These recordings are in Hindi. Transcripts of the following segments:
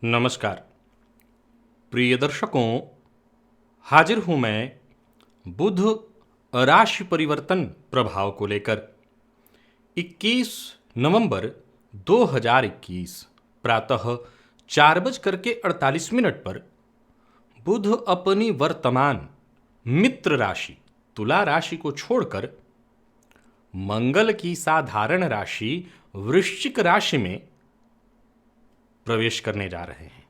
नमस्कार प्रिय दर्शकों, हाजिर हूं मैं बुध राशि परिवर्तन प्रभाव को लेकर। 21 नवंबर 2021 प्रातः 4:48 पर बुध अपनी वर्तमान मित्र राशि तुला राशि को छोड़कर मंगल की साधारण राशि वृश्चिक राशि में प्रवेश करने जा रहे हैं।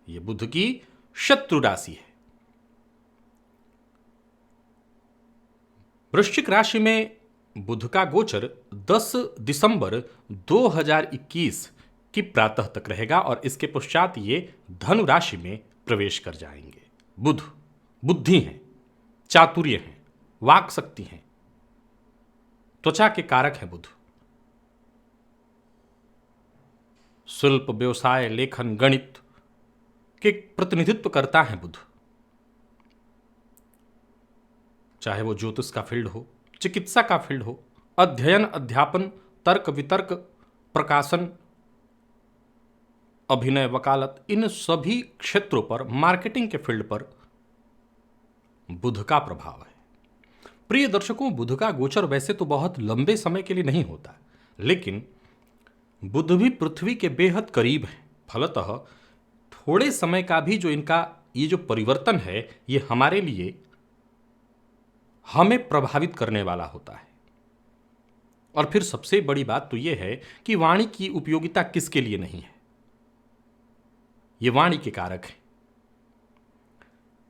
यह बुध की शत्रु राशि है। वृश्चिक राशि में बुध का गोचर 10 दिसंबर 2021 की प्रातः तक रहेगा और इसके पश्चात ये धनु राशि में प्रवेश कर जाएंगे। बुध बुद्धि हैं, चातुर्य हैं, वाक शक्ति हैं, त्वचा के कारक हैं। बुध शिल्प, व्यवसाय, लेखन, गणित के प्रतिनिधित्व करता है बुध। चाहे वो ज्योतिष का फील्ड हो, चिकित्सा का फील्ड हो, अध्ययन, अध्यापन, तर्क वितर्क, प्रकाशन, अभिनय, वकालत, इन सभी क्षेत्रों पर, मार्केटिंग के फील्ड पर बुध का प्रभाव है। प्रिय दर्शकों, बुध का गोचर वैसे तो बहुत लंबे समय के लिए नहीं होता, लेकिन बुध भी पृथ्वी के बेहद करीब है। फलतः थोड़े समय का भी जो इनका ये जो परिवर्तन है, ये हमारे लिए हमें प्रभावित करने वाला होता है। और फिर सबसे बड़ी बात तो यह है कि वाणी की उपयोगिता किसके लिए नहीं है। ये वाणी के कारक है।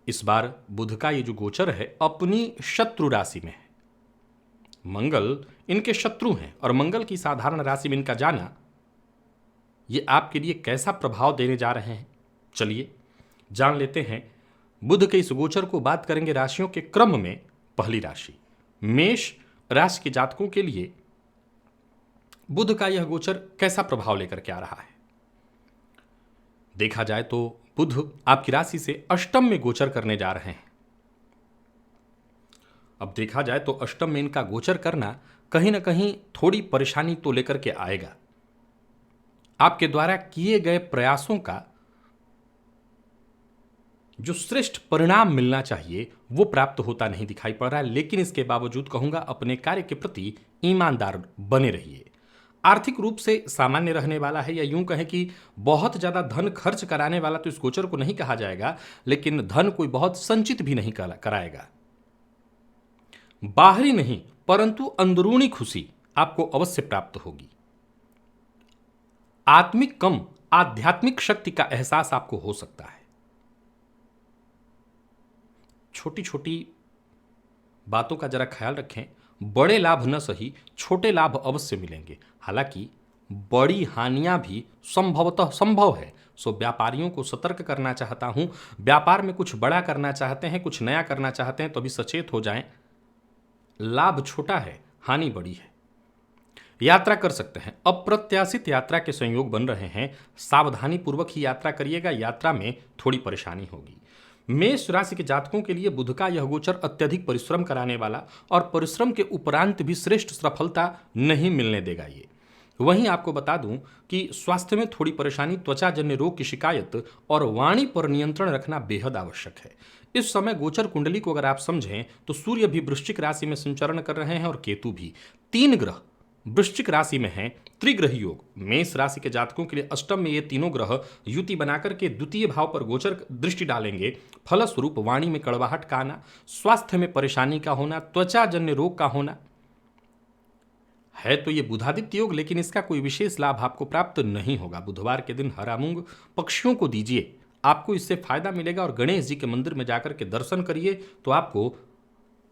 इस बार बुध का ये जो गोचर है अपनी शत्रु राशि में है। मंगल इनके शत्रु हैं और मंगल की साधारण राशि में इनका जाना ये आपके लिए कैसा प्रभाव देने जा रहे हैं, चलिए जान लेते हैं। बुध के इस गोचर को बात करेंगे राशियों के क्रम में। पहली राशि मेष राशि के जातकों के लिए बुध का यह गोचर कैसा प्रभाव लेकर के आ रहा है। देखा जाए तो बुध आपकी राशि से अष्टम में गोचर करने जा रहे हैं। अब देखा जाए तो अष्टम में इनका गोचर करना कहीं ना कहीं थोड़ी परेशानी तो लेकर के आएगा। आपके द्वारा किए गए प्रयासों का जो श्रेष्ठ परिणाम मिलना चाहिए वो प्राप्त होता नहीं दिखाई पड़ रहा है, लेकिन इसके बावजूद कहूंगा अपने कार्य के प्रति ईमानदार बने रहिए। आर्थिक रूप से सामान्य रहने वाला है, या यूं कहें कि बहुत ज्यादा धन खर्च कराने वाला तो इस गोचर को नहीं कहा जाएगा, लेकिन धन कोई बहुत संचित भी नहीं कराएगा। बाहरी नहीं परंतु अंदरूनी खुशी आपको अवश्य प्राप्त होगी। आत्मिक कम आध्यात्मिक शक्ति का एहसास आपको हो सकता है। छोटी छोटी बातों का जरा ख्याल रखें। बड़े लाभ न सही, छोटे लाभ अवश्य मिलेंगे। हालांकि बड़ी हानियां भी संभवतः संभव है। सो व्यापारियों को सतर्क करना चाहता हूं। व्यापार में कुछ बड़ा करना चाहते हैं, कुछ नया करना चाहते हैं तो अभी सचेत हो जाएं। लाभ छोटा है, हानि बड़ी है। यात्रा कर सकते हैं। अप्रत्याशित यात्रा के संयोग बन रहे हैं। सावधानी पूर्वक ही यात्रा करिएगा, यात्रा में थोड़ी परेशानी होगी। मेष राशि के जातकों के लिए बुध का यह गोचर अत्यधिक परिश्रम कराने वाला और परिश्रम के उपरांत भी श्रेष्ठ सफलता नहीं मिलने देगा। ये वहीं आपको बता दूं कि स्वास्थ्य में थोड़ी परेशानी, त्वचाजन्य रोग की शिकायत और वाणी पर नियंत्रण रखना बेहद आवश्यक है। इस समय गोचर कुंडली को अगर आप समझें तो सूर्य भी वृश्चिक राशि में संचरण कर रहे हैं और केतु भी। 3 ग्रह वृश्चिक राशि में है। त्रिग्रही योग मेष राशि के जातकों के लिए अष्टम में ये तीनों ग्रह युति बनाकर के द्वितीय भाव पर गोचर दृष्टि डालेंगे। फलस्वरूप वाणी में कड़वाहट का आना, स्वास्थ्य में परेशानी का होना, त्वचाजन्य रोग का होना है। तो ये बुधादित्य योग, लेकिन इसका कोई विशेष लाभ आपको प्राप्त नहीं होगा। बुधवार के दिन हरा मूंग पक्षियों को दीजिए, आपको इससे फायदा मिलेगा। और गणेश जी के मंदिर में जाकर के दर्शन करिए तो आपको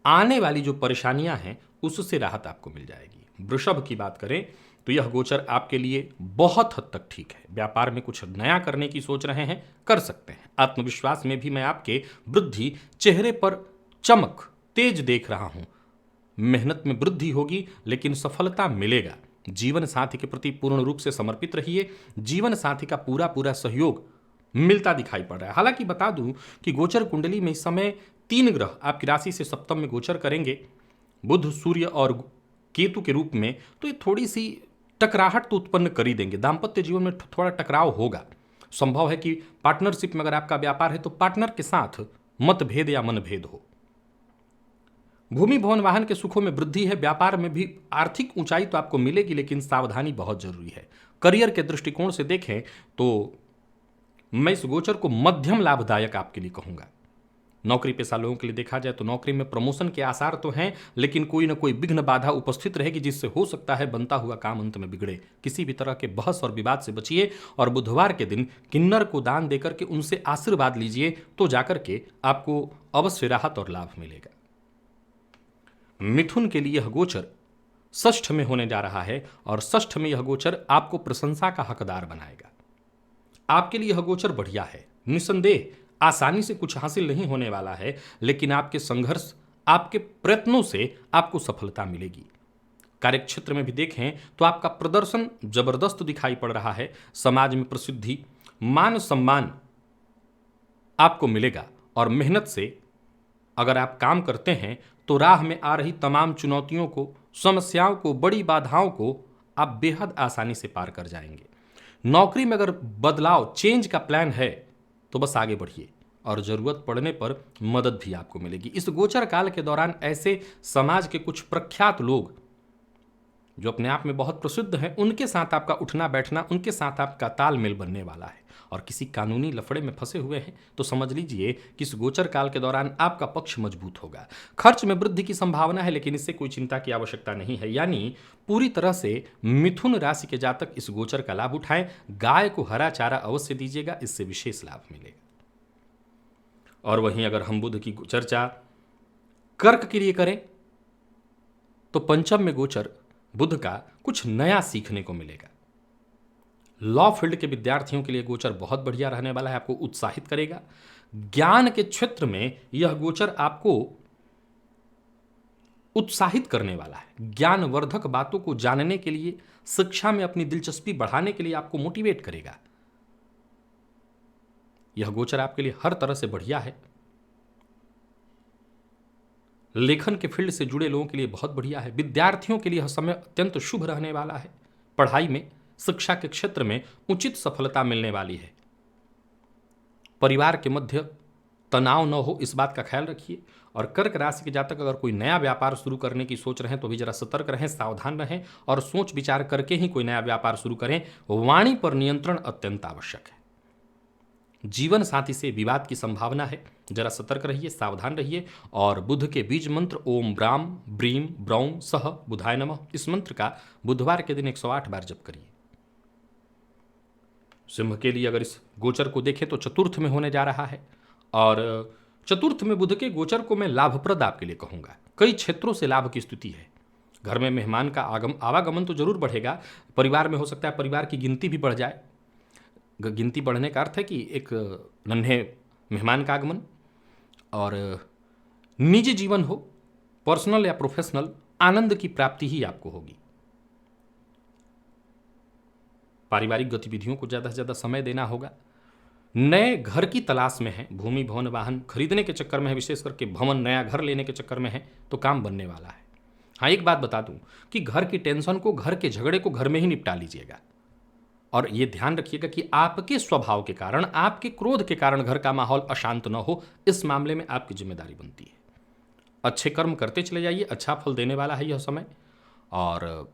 आने वाली जो परेशानियां हैं उससे राहत आपको मिल जाएगी। वृषभ की बात करें तो यह गोचर आपके लिए बहुत हद तक ठीक है। व्यापार में कुछ नया करने की सोच रहे हैं, कर सकते हैं। आत्मविश्वास में भी मैं आपके वृद्धि, चेहरे पर चमक तेज देख रहा हूं। मेहनत में वृद्धि होगी लेकिन सफलता मिलेगा। जीवन साथी के प्रति पूर्ण रूप से समर्पित रहिए। जीवन साथी का पूरा पूरा सहयोग मिलता दिखाई पड़ रहा है। हालांकि बता दूं कि गोचर कुंडली में इस समय 3 ग्रह आपकी राशि से सप्तम में गोचर करेंगे, बुध, सूर्य और केतु के रूप में। तो ये थोड़ी सी टकराहट तो उत्पन्न कर ही देंगे। दाम्पत्य जीवन में थोड़ा टकराव होगा। संभव है कि पार्टनरशिप में अगर आपका व्यापार है तो पार्टनर के साथ मतभेद या मनभेद हो। भूमि भवन वाहन के सुखों में वृद्धि है। व्यापार में भी आर्थिक ऊंचाई तो आपको मिलेगी, लेकिन सावधानी बहुत जरूरी है। करियर के दृष्टिकोण से देखें तो मैं इस गोचर को मध्यम लाभदायक आपके लिए कहूंगा। नौकरी पेशा लोगों के लिए देखा जाए तो नौकरी में प्रमोशन के आसार तो हैं, लेकिन कोई ना कोई विघ्न बाधा उपस्थित रहेगी, जिससे हो सकता है बनता हुआ काम अंत में बिगड़े। किसी भी तरह के बहस और विवाद से बचिए और बुधवार के दिन किन्नर को दान देकर के उनसे आशीर्वाद लीजिए, तो जाकर के आपको अवश्य राहत और लाभ मिलेगा। मिथुन के लिए यह गोचर षष्ठ में होने जा रहा है और षष्ठ में यह गोचर आपको प्रशंसा का हकदार बनाएगा। आपके लिए यह गोचर बढ़िया है। निसंदेह आसानी से कुछ हासिल नहीं होने वाला है, लेकिन आपके संघर्ष, आपके प्रयत्नों से आपको सफलता मिलेगी। कार्यक्षेत्र में भी देखें तो आपका प्रदर्शन जबरदस्त दिखाई पड़ रहा है। समाज में प्रसिद्धि, मान सम्मान आपको मिलेगा और मेहनत से अगर आप काम करते हैं तो राह में आ रही तमाम चुनौतियों को, समस्याओं को, बड़ी बाधाओं को आप बेहद आसानी से पार कर जाएंगे। नौकरी में अगर बदलाव, चेंज का प्लान है तो बस आगे बढ़िए और जरूरत पड़ने पर मदद भी आपको मिलेगी। इस गोचर काल के दौरान ऐसे समाज के कुछ प्रख्यात लोग जो अपने आप में बहुत प्रसिद्ध हैं, उनके साथ आपका उठना बैठना, उनके साथ आपका तालमेल बनने वाला है। और किसी कानूनी लफड़े में फंसे हुए हैं तो समझ लीजिए कि इस गोचर काल के दौरान आपका पक्ष मजबूत होगा। खर्च में वृद्धि की संभावना है, लेकिन इससे कोई चिंता की आवश्यकता नहीं है। यानी पूरी तरह से मिथुन राशि के जातक इस गोचर का लाभ उठाएं। गाय को हरा चारा अवश्य दीजिएगा, इससे विशेष लाभ मिलेगा। और वहीं अगर हम बुध की चर्चा कर्क के लिए करें तो पंचम में गोचर बुध का कुछ नया सीखने को मिलेगा। लॉ फील्ड के विद्यार्थियों के लिए गोचर बहुत बढ़िया रहने वाला है, आपको उत्साहित करेगा। ज्ञान के क्षेत्र में यह गोचर आपको उत्साहित करने वाला है। ज्ञानवर्धक बातों को जानने के लिए, शिक्षा में अपनी दिलचस्पी बढ़ाने के लिए आपको मोटिवेट करेगा। यह गोचर आपके लिए हर तरह से बढ़िया है। लेखन के फील्ड से जुड़े लोगों के लिए बहुत बढ़िया है। विद्यार्थियों के लिए यह समय अत्यंत शुभ रहने वाला है। पढ़ाई में, शिक्षा के क्षेत्र में उचित सफलता मिलने वाली है। परिवार के मध्य तनाव न हो, इस बात का ख्याल रखिए। और कर्क राशि के जातक अगर कोई नया व्यापार शुरू करने की सोच रहे हैं तो भी जरा सतर्क रहें, सावधान रहें और सोच विचार करके ही कोई नया व्यापार शुरू करें। वाणी पर नियंत्रण अत्यंत आवश्यक है। जीवन साथी से विवाद की संभावना है, जरा सतर्क रहिए, सावधान रहिए। और बुध के बीज मंत्र ओम ब्राम ब्रीम ब्रौम सह बुधाय नमः, इस मंत्र का बुधवार के दिन 108 बार जप करिए। सिंह के लिए अगर इस गोचर को देखें तो चतुर्थ में होने जा रहा है और चतुर्थ में बुध के गोचर को मैं लाभप्रद आपके लिए कहूंगा। कई क्षेत्रों से लाभ की स्थिति है। घर में मेहमान का आवागमन तो जरूर बढ़ेगा। परिवार में हो सकता है परिवार की गिनती भी बढ़ जाए। गिनती बढ़ने का अर्थ है कि एक नन्हे मेहमान का आगमन। और निजी जीवन हो, पर्सनल या प्रोफेशनल, आनंद की प्राप्ति ही आपको होगी। पारिवारिक गतिविधियों को ज़्यादा से ज़्यादा समय देना होगा। नए घर की तलाश में है, भूमि भवन वाहन खरीदने के चक्कर में है, विशेष करके भवन नया घर लेने के चक्कर में है तो काम बनने वाला है। हाँ, एक बात बता दूं कि घर की टेंशन को, घर के झगड़े को घर में ही निपटा लीजिएगा। और ये ध्यान रखिएगा कि आपके स्वभाव के कारण, आपके क्रोध के कारण घर का माहौल अशांत न हो। इस मामले में आपकी जिम्मेदारी बनती है। अच्छे कर्म करते चले जाइए, अच्छा फल देने वाला है यह समय। और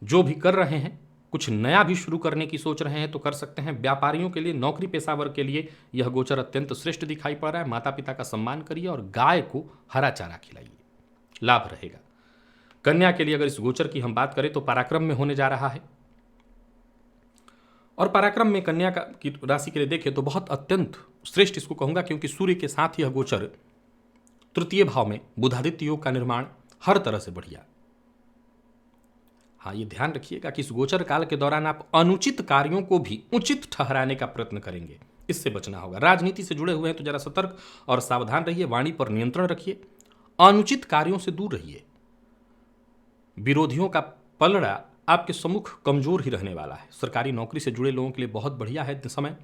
जो भी कर रहे हैं, कुछ नया भी शुरू करने की सोच रहे हैं तो कर सकते हैं। व्यापारियों के लिए, नौकरी पेशावर के लिए यह गोचर अत्यंत श्रेष्ठ दिखाई पड़ रहा है। माता पिता का सम्मान करिए और गाय को हरा चारा खिलाइए, लाभ रहेगा। कन्या के लिए अगर इस गोचर की हम बात करें तो पराक्रम में होने जा रहा है और पराक्रम में कन्या की राशि के लिए देखें तो बहुत अत्यंत श्रेष्ठ इसको कहूंगा, क्योंकि सूर्य के साथ यह गोचर तृतीय भाव में बुधादित्य योग का निर्माण, हर तरह से बढ़िया। हाँ, ये ध्यान रखिएगा कि इस गोचर काल के दौरान आप अनुचित कार्यों को भी उचित ठहराने का प्रयत्न करेंगे, इससे बचना होगा। राजनीति से जुड़े हुए हैं तो जरा सतर्क और सावधान रहिए, वाणी पर नियंत्रण रखिए, अनुचित कार्यों से दूर रहिए। विरोधियों का पलड़ा आपके सम्मुख कमजोर ही रहने वाला है। सरकारी नौकरी से जुड़े लोगों के लिए बहुत बढ़िया है समय।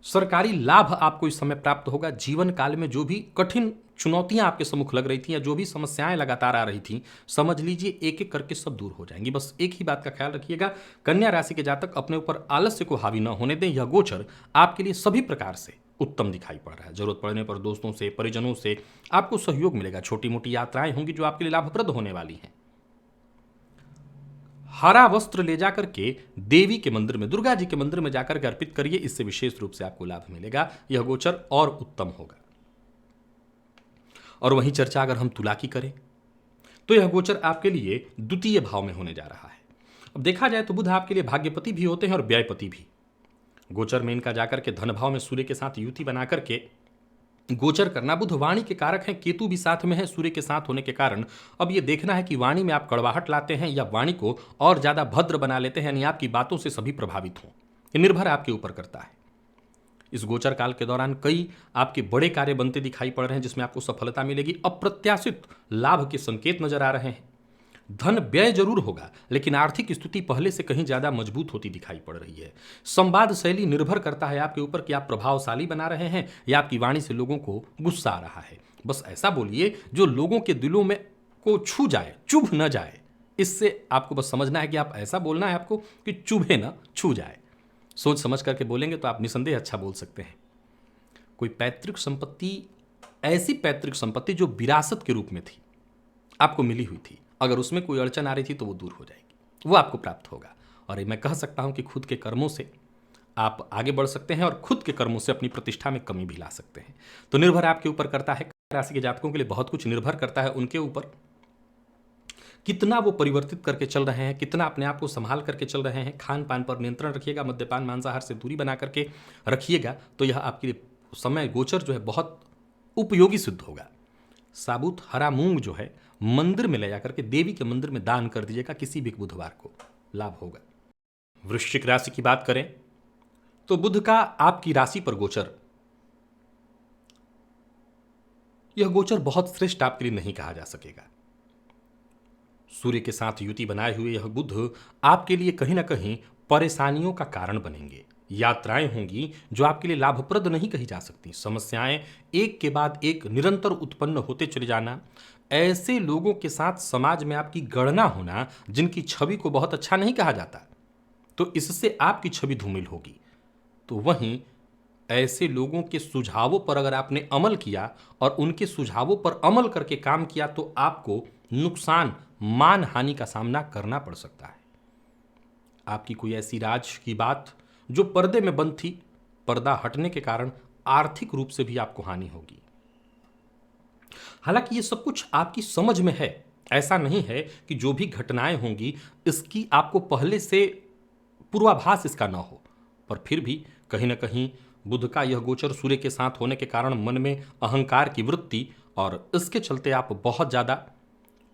सरकारी लाभ आपको इस समय प्राप्त होगा। जीवन काल में जो भी कठिन चुनौतियां आपके सम्मुख लग रही थी या जो भी समस्याएं लगातार आ रही थी, समझ लीजिए एक एक करके सब दूर हो जाएंगी। बस एक ही बात का ख्याल रखिएगा, कन्या राशि के जातक अपने ऊपर आलस्य को हावी न होने दें। यह गोचर आपके लिए सभी प्रकार से उत्तम दिखाई पड़ रहा है। जरूरत पड़ने पर दोस्तों से, परिजनों से आपको सहयोग मिलेगा। छोटी मोटी यात्राएं होंगी जो आपके लिए लाभप्रद होने वाली हैं। हरा वस्त्र ले जाकर के देवी के मंदिर में, दुर्गा जी के मंदिर में जाकर के अर्पित करिए, इससे विशेष रूप से आपको लाभ मिलेगा। यह गोचर और उत्तम होगा। और वहीं चर्चा अगर हम तुला की करें तो यह गोचर आपके लिए द्वितीय भाव में होने जा रहा है। अब देखा जाए तो बुध आपके लिए भाग्यपति भी होते हैं और व्ययपति भी। गोचर में इनका जाकर के धन भाव में सूर्य के साथ युति बना करके गोचर करना। बुध वाणी के कारक हैं, केतु भी साथ में है सूर्य के साथ होने के कारण। अब यह देखना है कि वाणी में आप कड़वाहट लाते हैं या वाणी को और ज्यादा भद्र बना लेते हैं, यानी आपकी बातों से सभी प्रभावित हों। यह निर्भर आपके ऊपर करता है। इस गोचर काल के दौरान कई आपके बड़े कार्य बनते दिखाई पड़ रहे हैं जिसमें आपको सफलता मिलेगी। अप्रत्याशित लाभ के संकेत नजर आ रहे हैं। धन व्यय जरूर होगा लेकिन आर्थिक स्थिति पहले से कहीं ज्यादा मजबूत होती दिखाई पड़ रही है। संवाद शैली निर्भर करता है आपके ऊपर कि आप प्रभावशाली बना रहे हैं या आपकी वाणी से लोगों को गुस्सा आ रहा है। बस ऐसा बोलिए जो लोगों के दिलों में को छू जाए, चुभ न जाए। इससे आपको बस समझना है कि आप ऐसा बोलना है आपको कि चुभे न, छू जाए। सोच समझ करके बोलेंगे तो आप निसंदेह अच्छा बोल सकते हैं। कोई पैतृक संपत्ति, ऐसी पैतृक संपत्ति जो विरासत के रूप में थी, आपको मिली हुई थी, अगर उसमें कोई अड़चन आ रही थी तो वो दूर हो जाएगी, वो आपको प्राप्त होगा। और मैं कह सकता हूं कि खुद के कर्मों से आप आगे बढ़ सकते हैं और खुद के कर्मों से अपनी प्रतिष्ठा में कमी भी ला सकते हैं। तो निर्भर आपके ऊपर करता है। राशि के जातकों के लिए बहुत कुछ निर्भर करता है उनके ऊपर, कितना वो परिवर्तित करके चल रहे हैं, कितना अपने आप को संभाल करके चल रहे हैं। खान पान पर नियंत्रण रखिएगा, मद्यपान मांसाहार से दूरी बना करके रखिएगा, तो यह आपके लिए समय गोचर जो है बहुत उपयोगी सिद्ध होगा। साबुत हरा मूंग जो है मंदिर में ले जाकर के देवी के मंदिर में दान कर दीजिएगा, किसी भी बुधवार को लाभ होगा। वृश्चिक राशि की बात करें तो बुध का आपकी राशि पर गोचर, यह गोचर बहुत श्रेष्ठ आपके लिए नहीं कहा जा सकेगा। सूर्य के साथ युति बनाए हुए यह बुध आपके लिए कहीं ना कहीं परेशानियों का कारण बनेंगे। यात्राएं होंगी जो आपके लिए लाभप्रद नहीं कही जा सकती। समस्याएं एक के बाद एक निरंतर उत्पन्न होते चले जाना, ऐसे लोगों के साथ समाज में आपकी गणना होना जिनकी छवि को बहुत अच्छा नहीं कहा जाता, तो इससे आपकी छवि धूमिल होगी। तो वहीं ऐसे लोगों के सुझावों पर अगर आपने अमल किया और उनके सुझावों पर अमल करके काम किया तो आपको नुकसान, मान हानि का सामना करना पड़ सकता है। आपकी कोई ऐसी राज की बात जो पर्दे में बंद थी, पर्दा हटने के कारण आर्थिक रूप से भी आपको हानि होगी। हालांकि ये सब कुछ आपकी समझ में है, ऐसा नहीं है कि जो भी घटनाएं होंगी इसकी आपको पहले से पूर्वाभास इसका ना हो, पर फिर भी कहीं ना कहीं बुध का यह गोचर सूर्य के साथ होने के कारण मन में अहंकार की वृत्ति, और इसके चलते आप बहुत ज्यादा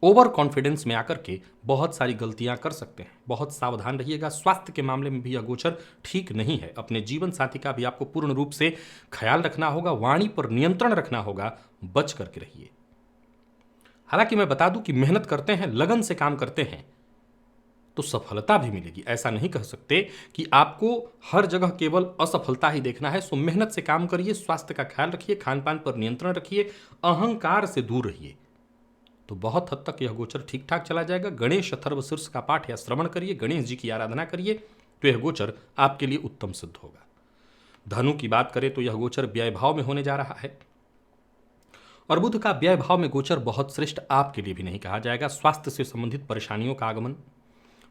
ओवर कॉन्फिडेंस में आकर के बहुत सारी गलतियां कर सकते हैं। बहुत सावधान रहिएगा। स्वास्थ्य के मामले में भी यह गोचर ठीक नहीं है। अपने जीवन साथी का भी आपको पूर्ण रूप से ख्याल रखना होगा, वाणी पर नियंत्रण रखना होगा, बच करके रहिए। हालांकि मैं बता दूं कि मेहनत करते हैं, लगन से काम करते हैं तो सफलता भी मिलेगी। ऐसा नहीं कह सकते कि आपको हर जगह केवल असफलता ही देखना है। सो मेहनत से काम करिए, स्वास्थ्य का ख्याल रखिए, खान पान पर नियंत्रण रखिए, अहंकार से दूर रहिए, तो बहुत हद तक यह गोचर ठीक ठाक चला जाएगा। गणेश अथर्वशीर्ष का पाठ या श्रवण करिए, गणेश जी की आराधना करिए, तो यह गोचर आपके लिए उत्तम सिद्ध होगा। धनु की बात करें तो यह गोचर व्यय भाव में होने जा रहा है और बुध का व्यय भाव में गोचर बहुत श्रेष्ठ आपके लिए भी नहीं कहा जाएगा। स्वास्थ्य से संबंधित परेशानियों का आगमन,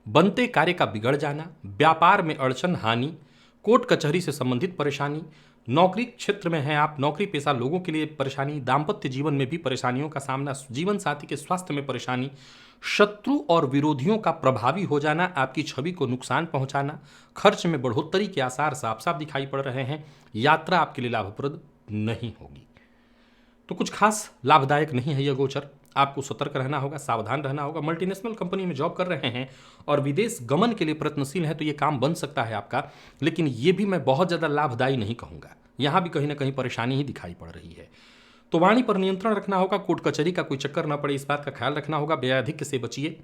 बनते कार्य का बिगड़ जाना, व्यापार में अड़चन, हानि, कोर्ट कचहरी से संबंधित परेशानी, नौकरी क्षेत्र में हैं आप, नौकरी पेशा लोगों के लिए परेशानी, दाम्पत्य जीवन में भी परेशानियों का सामना, जीवन साथी के स्वास्थ्य में परेशानी, शत्रु और विरोधियों का प्रभावी हो जाना, आपकी छवि को नुकसान पहुंचाना, खर्च में बढ़ोतरी के आसार साफ साफ दिखाई पड़ रहे हैं। यात्रा आपके लिए लाभप्रद नहीं होगी, तो कुछ खास लाभदायक नहीं है यह गोचर। आपको सतर्क रहना होगा, सावधान रहना होगा। मल्टीनेशनल कंपनी में जॉब कर रहे हैं और विदेश गमन के लिए प्रयत्नशील हैं तो ये काम बन सकता है आपका, लेकिन ये भी मैं बहुत ज़्यादा लाभदायी नहीं कहूँगा। यहाँ भी कहीं ना कहीं परेशानी ही दिखाई पड़ रही है। तो वाणी पर नियंत्रण रखना होगा, कोर्ट कचहरी का कोई चक्कर ना पड़े, इस बात का ख्याल रखना होगा। व्ययाधिक्य से बचिए।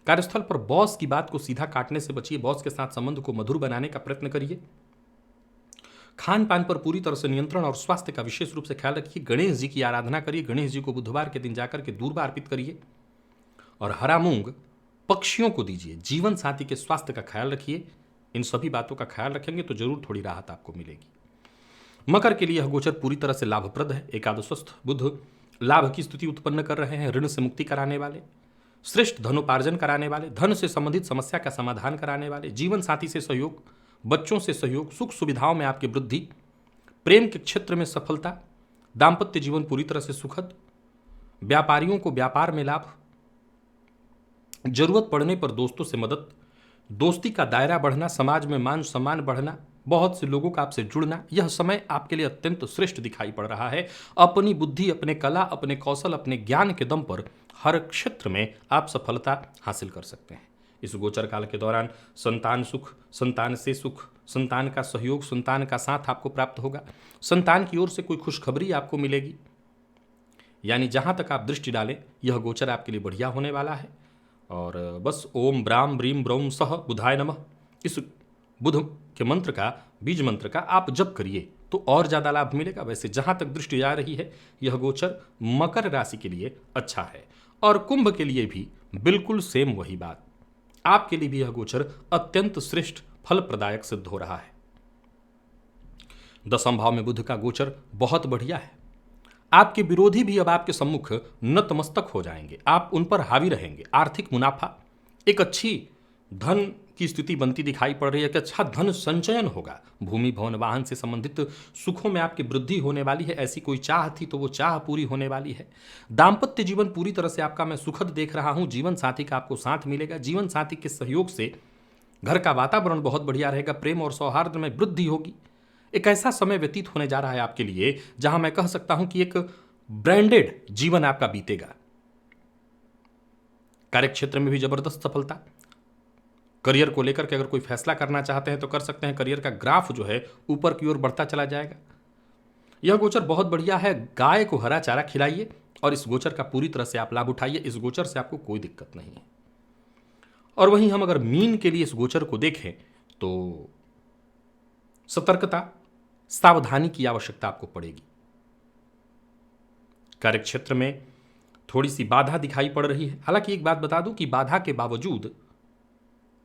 कार्यस्थल पर बॉस की बात को सीधा काटने से बचिए। बॉस के साथ संबंध को मधुर बनाने का प्रयत्न करिए। खान पान पर पूरी तरह से नियंत्रण और स्वास्थ्य का विशेष रूप से ख्याल रखिए। गणेश जी की आराधना करिए। गणेश जी को बुधवार के दिन जाकर के दूर्वा अर्पित करिए और हरा मूंग पक्षियों को दीजिए। जीवन साथी के स्वास्थ्य का ख्याल रखिए। इन सभी बातों का ख्याल रखेंगे तो जरूर थोड़ी राहत आपको मिलेगी। मकर के लिए यह गोचर पूरी तरह से लाभप्रद है। एकादशस्थ बुध लाभ की स्थिति उत्पन्न कर रहे हैं। ऋण से मुक्ति कराने वाले, श्रेष्ठ धनोपार्जन कराने वाले, धन से संबंधित समस्या का समाधान कराने वाले, जीवन साथी से सहयोग, बच्चों से सहयोग, सुख सुविधाओं में आपकी वृद्धि, प्रेम के क्षेत्र में सफलता, दाम्पत्य जीवन पूरी तरह से सुखद, व्यापारियों को व्यापार में लाभ, जरूरत पड़ने पर दोस्तों से मदद, दोस्ती का दायरा बढ़ना, समाज में मान सम्मान बढ़ना, बहुत से लोगों का आपसे जुड़ना। यह समय आपके लिए अत्यंत श्रेष्ठ दिखाई पड़ रहा है। अपनी बुद्धि, अपने कला, अपने कौशल, अपने ज्ञान के दम पर हर क्षेत्र में आप सफलता हासिल कर सकते हैं। इस गोचर काल के दौरान संतान सुख, संतान से सुख, संतान का सहयोग, संतान का साथ आपको प्राप्त होगा। संतान की ओर से कोई खुशखबरी आपको मिलेगी। यानी जहां तक आप दृष्टि डालें यह गोचर आपके लिए बढ़िया होने वाला है। और बस ओम ब्राम ब्रीम ब्रौम सह बुधाय नमः, इस बुध के मंत्र का, बीज मंत्र का आप जप करिए तो और ज़्यादा लाभ मिलेगा। वैसे जहां तक दृष्टि जा रही है यह गोचर मकर राशि के लिए अच्छा है और कुंभ के लिए भी बिल्कुल सेम वही बात। आपके लिए भी यह गोचर अत्यंत श्रेष्ठ फल प्रदायक सिद्ध हो रहा है। दसम भाव में बुध का गोचर बहुत बढ़िया है। आपके विरोधी भी अब आपके सम्मुख नतमस्तक हो जाएंगे। आप उन पर हावी रहेंगे। आर्थिक मुनाफा, एक अच्छी धन की स्थिति बनती दिखाई पड़ रही है। एक अच्छा धन संचयन होगा। भूमि भवन वाहन से संबंधित सुखों में आपकी वृद्धि होने वाली है। ऐसी कोई चाह थी तो वो चाह पूरी होने वाली है। दाम्पत्य जीवन पूरी तरह से आपका मैं सुखद देख रहा हूं। जीवन साथी का आपको साथ मिलेगा। जीवन साथी के सहयोग से घर का वातावरण बहुत बढ़िया रहेगा। प्रेम और सौहार्द में वृद्धि होगी। एक ऐसा समय व्यतीत होने जा रहा है आपके लिए जहां मैं कह सकता हूं कि एक ब्रांडेड जीवन आपका बीतेगा। कार्यक्षेत्र में भी जबरदस्त सफलता। करियर को लेकर के अगर कोई फैसला करना चाहते हैं तो कर सकते हैं। करियर का ग्राफ जो है ऊपर की ओर बढ़ता चला जाएगा। यह गोचर बहुत बढ़िया है। गाय को हरा चारा खिलाइए और इस गोचर का पूरी तरह से आप लाभ उठाइए। इस गोचर से आपको कोई दिक्कत नहीं है। और वहीं हम अगर मीन के लिए इस गोचर को देखें तो सतर्कता, सावधानी की आवश्यकता आपको पड़ेगी। कार्यक्षेत्र में थोड़ी सी बाधा दिखाई पड़ रही है। हालांकि एक बात बता दूं कि बाधा के बावजूद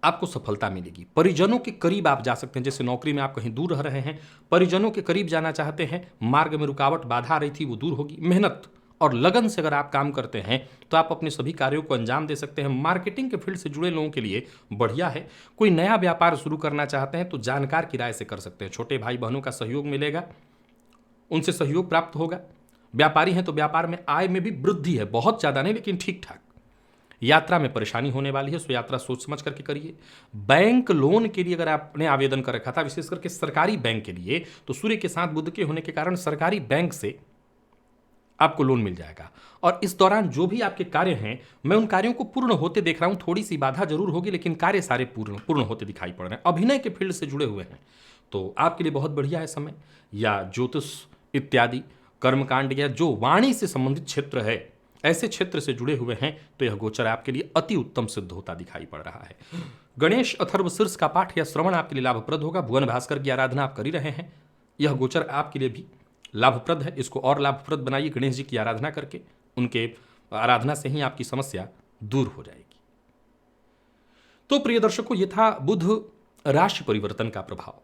आपको सफलता मिलेगी। परिजनों के करीब आप जा सकते हैं। जैसे नौकरी में आप कहीं दूर रह रहे हैं, परिजनों के करीब जाना चाहते हैं, मार्ग में रुकावट बाधा आ रही थी वो दूर होगी। मेहनत और लगन से अगर आप काम करते हैं तो आप अपने सभी कार्यों को अंजाम दे सकते हैं। मार्केटिंग के फील्ड से जुड़े लोगों के लिए बढ़िया है। कोई नया व्यापार शुरू करना चाहते हैं तो जानकार की राय से कर सकते हैं। छोटे भाई बहनों का सहयोग मिलेगा, उनसे सहयोग प्राप्त होगा। व्यापारी हैं तो व्यापार में आय में भी वृद्धि है, बहुत ज़्यादा नहीं लेकिन ठीक ठाक। यात्रा में परेशानी होने वाली है, सो यात्रा सोच समझ करके करिए। बैंक लोन के लिए अगर आपने आवेदन कर रखा था, विशेष करके सरकारी बैंक के लिए, तो सूर्य के साथ बुध के होने के कारण सरकारी बैंक से आपको लोन मिल जाएगा। और इस दौरान जो भी आपके कार्य हैं मैं उन कार्यों को पूर्ण होते देख रहा हूं। थोड़ी सी बाधा जरूर होगी लेकिन कार्य सारे पूर्ण होते दिखाई पड़ रहे हैं। अभिनय के फील्ड से जुड़े हुए हैं तो आपके लिए बहुत बढ़िया है समय। या ज्योतिष इत्यादि कर्मकांड या जो वाणी से संबंधित क्षेत्र है, ऐसे क्षेत्र से जुड़े हुए हैं तो यह गोचर आपके लिए अति उत्तम सिद्ध होता दिखाई पड़ रहा है। गणेश अथर्व शीर्ष का पाठ या श्रवण आपके लिए लाभप्रद होगा। भुवन भास्कर की आराधना आप कर ही रहे हैं, यह गोचर आपके लिए भी लाभप्रद है। इसको और लाभप्रद बनाइए। गणेश जी की आराधना करके, उनके आराधना से ही आपकी समस्या दूर हो जाएगी। तो प्रिय दर्शकों, ये था बुध राशि परिवर्तन का प्रभाव।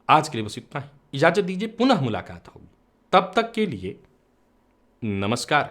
आज के लिए बस इतना ही। इजाजत दीजिए, पुनः मुलाकात होगी। तब तक के लिए नमस्कार।